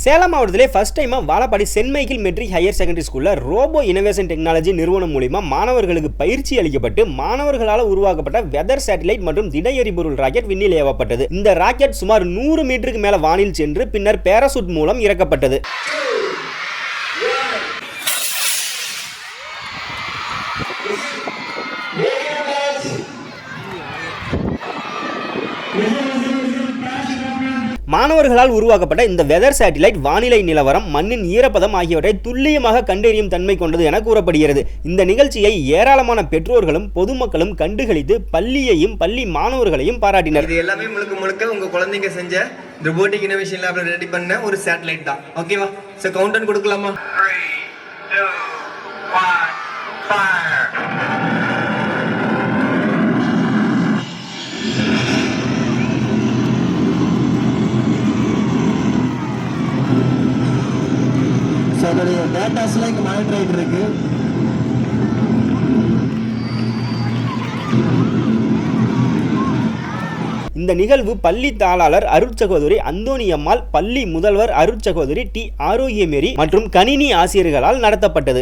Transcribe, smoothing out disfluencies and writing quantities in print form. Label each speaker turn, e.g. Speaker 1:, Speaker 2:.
Speaker 1: சேலம் மாவட்டத்திலே ஃபர்ஸ்ட் டைமா Vazhapadi Saint Michael Matric Higher Secondary ஸ்கூல்ல ரோபோ இனோவேஷன் டெக்னாலஜி நிறுவனம் மூலமா மாணவர்களுக்கு பயிற்சி அளிக்கப்பட்டு மாணவர்களால் உருவாக்கப்பட்ட வெதர் சேட்டலைட் மற்றும் திட எரிபொருள் ராக்கெட் விண்ணில் ஏவப்பட்டது. இந்த ராக்கெட் சுமார் 100 மீட்டருக்கு மேல வானில் சென்று பின்னர் பேராசூட் மூலம் இறக்கப்பட்டது. மாணவர்களால் உருவாக்கப்பட்ட இந்த வெதர் சேட்டலைட் வானிலை நிலவரம், மண்ணின் ஈரப்பதம் ஆகியவற்றை துல்லியமாக கண்டறியும் தன்மை கொண்டது என கூறப்படுகிறது. இந்த நிகழ்ச்சியை ஏராளமான பெற்றோர்களும் பொதுமக்களும் கண்டுகளித்து பள்ளியையும் பள்ளி மாணவர்களையும் பாராட்டினர்.
Speaker 2: இது எல்லாமே முழுக்க உங்க குழந்தைங்க செஞ்ச ரோபோட்டிக் இன்னோவேஷன் லேப்ல ரெடி பண்ண ஒரு சேட்டலைட் தான். ஓகேவா? சோ கவுண்டவுன் கொடுக்கலாமா? 3 2 1 ஃபயர். அதோடைய டேட்டாஸ்லாம் இங்கே மானிட்டர் ஆகிட்டு இருக்கு.
Speaker 1: இந்த நிகழ்வு பள்ளி தாளாளர் அருட்சகோதரி அந்தோணியம்மாள், பள்ளி முதல்வர் அருட்சகோதரி டி ஆரோக்கியமேரி மற்றும் கணினி ஆசிரியர்களால் நடத்தப்பட்டது.